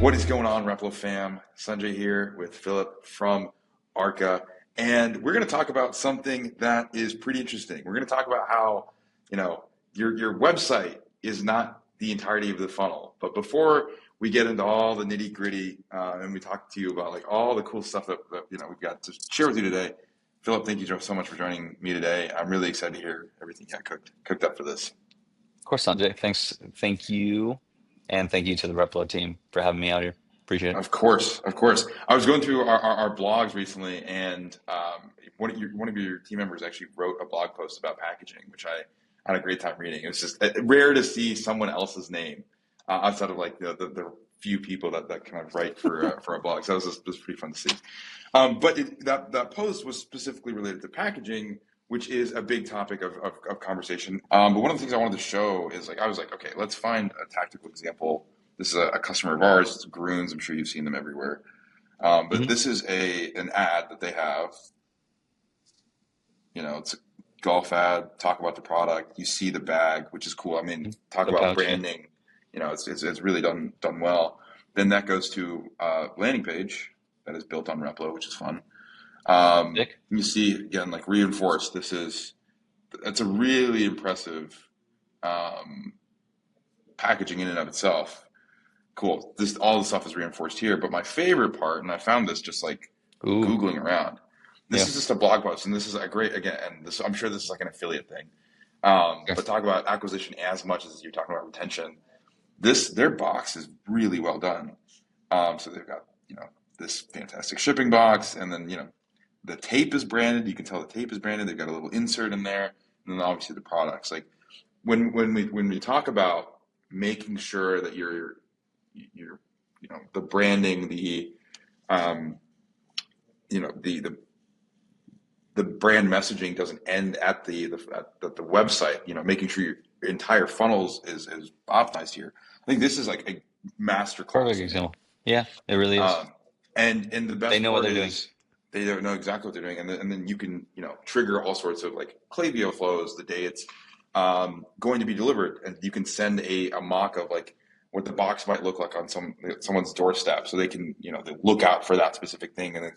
What is going on, Replo fam? Sanjay here with Philip from ARKA, and we're going to talk about something that is pretty interesting. We're going to talk about how, your website is not the entirety of the funnel. But before we get into all the nitty gritty, and we talk to you about like all the cool stuff that we've got to share with you today, Philip, thank you so much for joining me today. I'm really excited to hear everything you got cooked up for this. Of course, Sanjay. Thanks. Thank you. And thank you to the Replo team for having me out here. Appreciate it. Of course, of course. I was going through our blogs recently, and one of your team members actually wrote a blog post about packaging, which I had a great time reading. It was just rare to see someone else's name outside of like the few people that kind of write for a blog. So it was pretty fun to see. But that post was specifically related to packaging, which is a big topic of conversation. But one of the things I wanted to show is like I was like, okay, let's find a tactical example. This is a customer of ours. It's Groons. I'm sure you've seen them everywhere. But Hmm. this is an ad that they have. It's a golf ad. Talk about the product. You see the bag, which is cool. I mean, talk The about pouch, yeah. branding. It's really done well. Then that goes to a landing page that is built on Replo, which is fun. Dick. You see again, like reinforced. It's a really impressive um, packaging in and of itself. Cool. This all the stuff is reinforced here, but my favorite part, and I found this just like Ooh, Googling around. This yeah. is just a blog post, and this is a great again. And this, I'm sure this is like an affiliate thing. Okay. But talk about acquisition as much as you're talking about retention. Their box is really well done. So they've got this fantastic shipping box, and then the tape is branded. You can tell the tape is branded. They've got a little insert in there, and then obviously the products. Like when we talk about making sure that you're the branding, um, the brand messaging doesn't end at the website. Making sure your entire funnels is optimized here. I think this is like a master class Perfect to me. example. Yeah, it really is. Um, and the They best know what part they're doing. is they don't know exactly what they're doing, and then you can trigger all sorts of like Klaviyo flows the day it's going to be delivered, and you can send a mock of like what the box might look like on someone's doorstep, so they can they look out for that specific thing, and then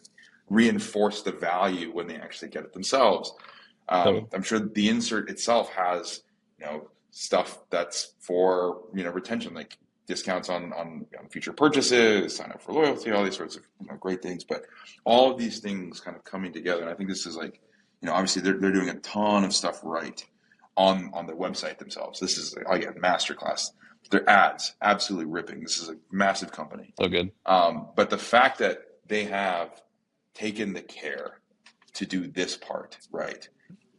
reinforce the value when they actually get it themselves. Totally. I'm sure the insert itself has stuff that's for retention, like discounts on future purchases, sign up for loyalty, all these sorts of great things. But all of these things kind of coming together, and I think this is like obviously they're doing a ton of stuff right on the website themselves. This is again masterclass. Their ads absolutely ripping. This is a massive company, So good. but the fact that they have taken the care to do this part right,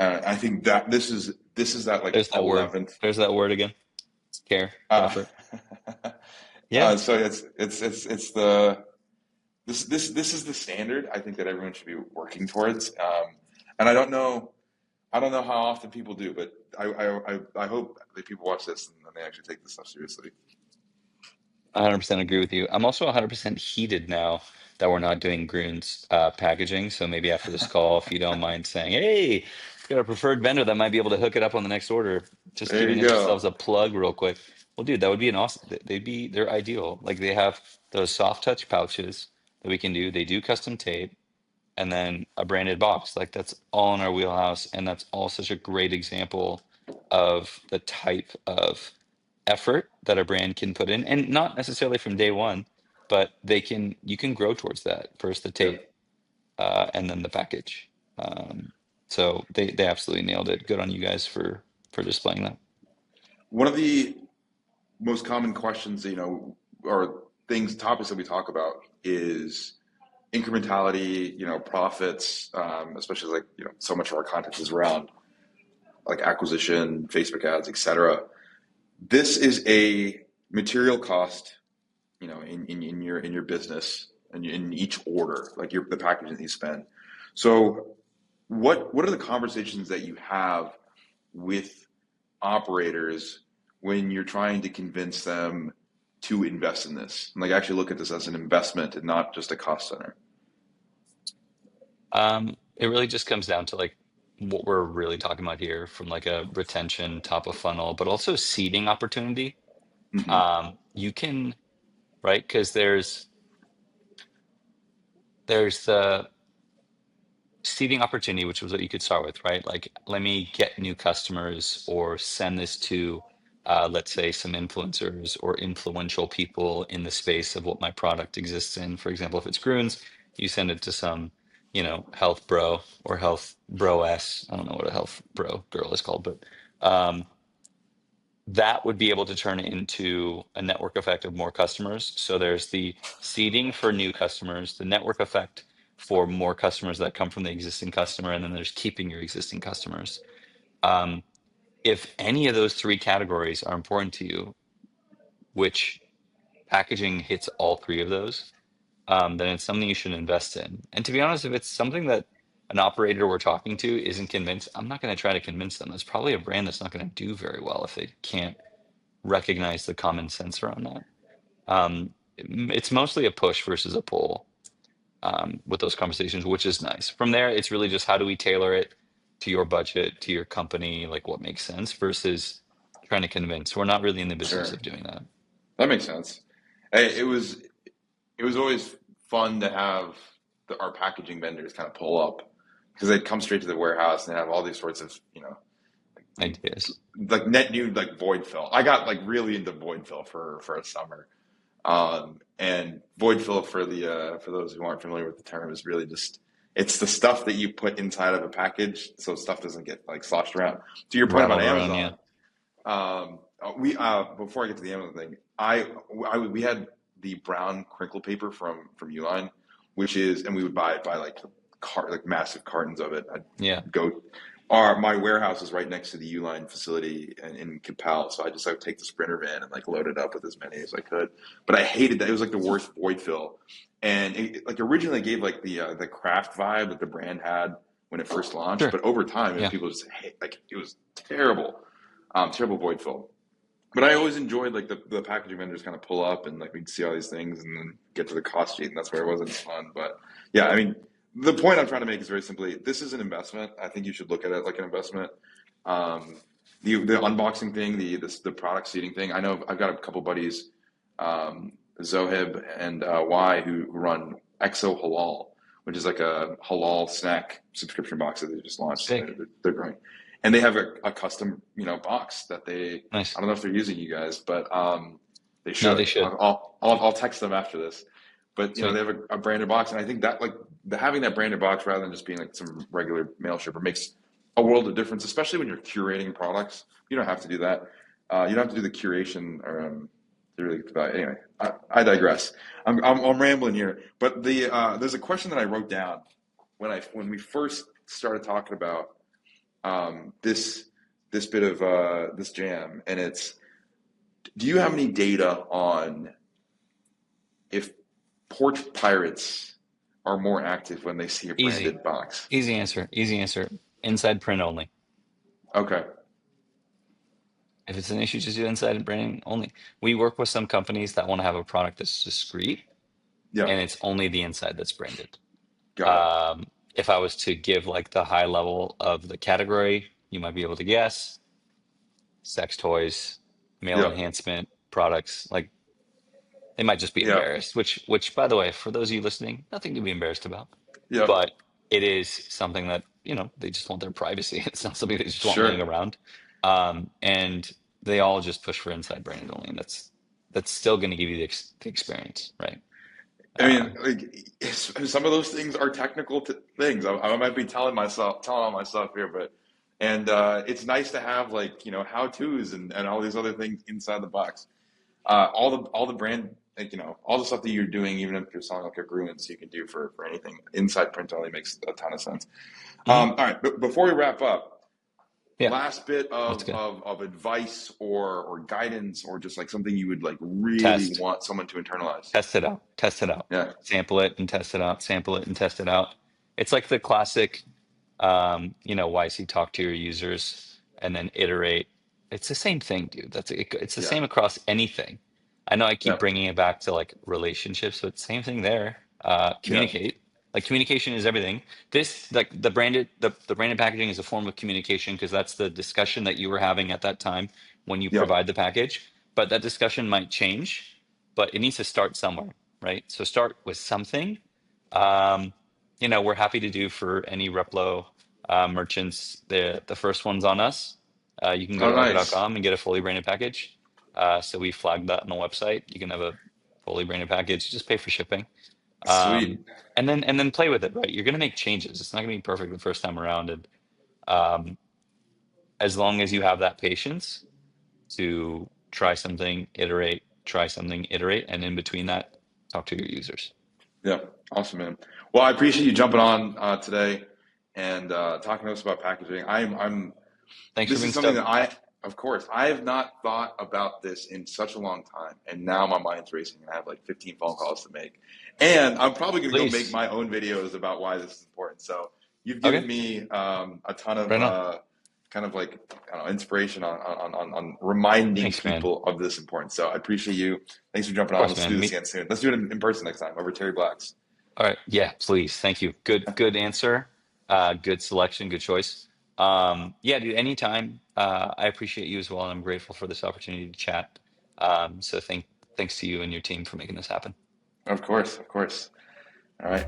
I think that this is that like There's that word. 11th. There's that word again. Care. Uh, Effort. Yeah. so it's the this is the standard I think that everyone should be working towards. And I don't know how often people do, but I hope that people watch this and they actually take this stuff seriously. 100% agree with you. I'm also 100% heated now that we're not doing Groon's packaging. So maybe after this call, if you don't mind saying, hey, got a preferred vendor that might be able to hook it up on the next order, just There you giving go. ourselves a plug real quick. Well, dude, that would be an awesome. They're ideal. Like they have those soft touch pouches that we can do. They do custom tape and then a branded box. Like that's all in our wheelhouse. And that's all such a great example of the type of effort that a brand can put in, and not necessarily from day one, but you can grow towards that. First the tape, Yep. and then the package. Um, so they absolutely nailed it. Good on you guys for displaying that. One of the most common questions, or topics that we talk about is incrementality, profits, especially like, so much of our content is around like acquisition, Facebook ads, etc. This is a material cost, in your business and in each order, like the packaging that you spend. So what are the conversations that you have with operators when you're trying to convince them to invest in this and like actually look at this as an investment and not just a cost center? It really just comes down to like what we're really talking about here from like a retention top of funnel, but also seeding opportunity. Hmm. You can. right? Because there's the seeding opportunity, which was what you could start with, right? Like, let me get new customers or send this to, let's say, some influencers or influential people in the space of what my product exists in. For example, if it's Groons, you send it to some, health bro or health bro s. I don't know what a health bro girl is called, but um, that would be able to turn into a network effect of more customers. So there's the seeding for new customers, the network effect for more customers that come from the existing customer, and then there's keeping your existing customers. Um, if any of those three categories are important to you, which packaging hits all three of those, then it's something you should invest in. And to be honest, if it's something that an operator we're talking to isn't convinced, I'm not going to try to convince them. That's probably a brand that's not going to do very well if they can't recognize the common sense around that. It's mostly a push versus a pull with those conversations, which is nice. From there, it's really just how do we tailor it to your budget, to your company, like what makes sense versus trying to convince. We're not really in the business Sure, of doing that. that makes sense. Hey, it was always fun to have our packaging vendors kind of pull up because they'd come straight to the warehouse and have all these sorts of, Ideas. like net new like void fill. I got like really into void fill for a summer. And void fill for those who aren't familiar with the term is really just it's the stuff that you put inside of a package so stuff doesn't get like sloshed around. To your point about Rattled around, yeah. Amazon, we before I get to the Amazon thing, we had the brown crinkle paper from Uline, which is and we would buy like like massive cartons of it. I'd Yeah. go my warehouse is right next to the Uline facility in Capel, so I just like take the Sprinter van and like load it up with as many as I could. But I hated that; it was like the worst void fill, and it like originally gave like the craft vibe that the brand had when it first launched. Sure. But over time, Yeah. people just like it was terrible, terrible void fill. But I always enjoyed like the packaging vendors kind of pull up and like we'd see all these things and then get to the cost sheet and that's where it wasn't fun. But yeah, I mean, the point I'm trying to make is very simply, this is an investment. I think you should look at it like an investment. Um, the unboxing thing, the product seating thing. I know I've got a couple buddies, Zohib and Y, who run Exo Halal, which is like a halal snack subscription box that they just launched. Sick. They're growing, and they have a custom box that they. I Nice. don't know if they're using you guys, but they No, they should. should. I'll text them after this. But they Sweet. have a branded box, and I think that like having that branded box rather than just being like some regular mail shipper makes a world of difference, especially when you're curating products. You don't have to do that. You don't have to do the curation. Anyway, I digress. I'm rambling here, but there's a question that I wrote down when we first started talking about this bit of this jam, and it's do you have any data on if porch pirates are more active when they see a Easy. branded box? Easy answer. Easy answer. Inside print only. Okay. If it's an issue, just do inside and branding only. We work with some companies that want to have a product that's discreet Yeah. and it's only the inside that's branded. Got it. If I was to give like the high level of the category, you might be able to guess sex toys, male Yeah. enhancement products. Like they might just be Yeah. embarrassed, which by the way, for those of you listening, nothing to be embarrassed about. Yeah. But it is something that, they just want their privacy. It's not something they just want laying Sure. around. And they all just push for inside branded only, and that's still going to give you the experience, right? I mean, Um, like some of those things are technical things. I might be telling on myself here, but and it's nice to have like how tos and all these other things inside the box. All the brand like all the stuff that you're doing, even if you're selling like a Gruins, you can do for anything. Inside print only makes a ton of sense. mhm. All right, but before we wrap up, Yeah, last bit that's good. of advice or guidance or just like something you would like really Test. want someone to internalize. Test it out. Test it out. Yeah, Sample it and test it out. Sample it and test it out. It's like the classic, YC talk to your users and then iterate. It's the same thing, dude. It's the yeah, same across anything. I know I keep yeah, bringing it back to like relationships, but same thing there. yeah, Communicate. Like communication is everything. This like the branded packaging is a form of communication because that's the discussion that you were having at that time when you yeah, provide the package. But that discussion might change, but it needs to start somewhere, right? So start with something. Um, we're happy to do for any Replo merchants. The first one's on us. You can go Oh, to nice. arca.com and get a fully branded package. So we flagged that on the website. You can have a fully branded package. Just pay for shipping, um, Sweet. and then play with it. Right? You're going to make changes. It's not going to be perfect the first time around, and um, as long as you have that patience to try something, iterate, and in between that, talk to your users. Yeah, awesome, man. Well, I appreciate you jumping on today and talking to us about packaging. I'm Thanks for This is being something stoked. that of course, I have not thought about this in such a long time, and now my mind's racing, and I have like 15 phone calls to make, and I'm probably going to go make Please. my own videos about why this is important. So you've Okay, given me a ton of right on. kind of like I don't know, inspiration on reminding Thanks, man. Of people of this importance. So I appreciate you. Thanks for jumping on. course, Let's do man. this Me. again soon. Let's do it in person next time over Terry Black's. All right. Yeah, please. Thank you. Good answer. Good selection. Good choice. Yeah, dude, anytime. I appreciate you as well, and I'm grateful for this opportunity to chat. So thanks to you and your team for making this happen. Of course, of course. All right.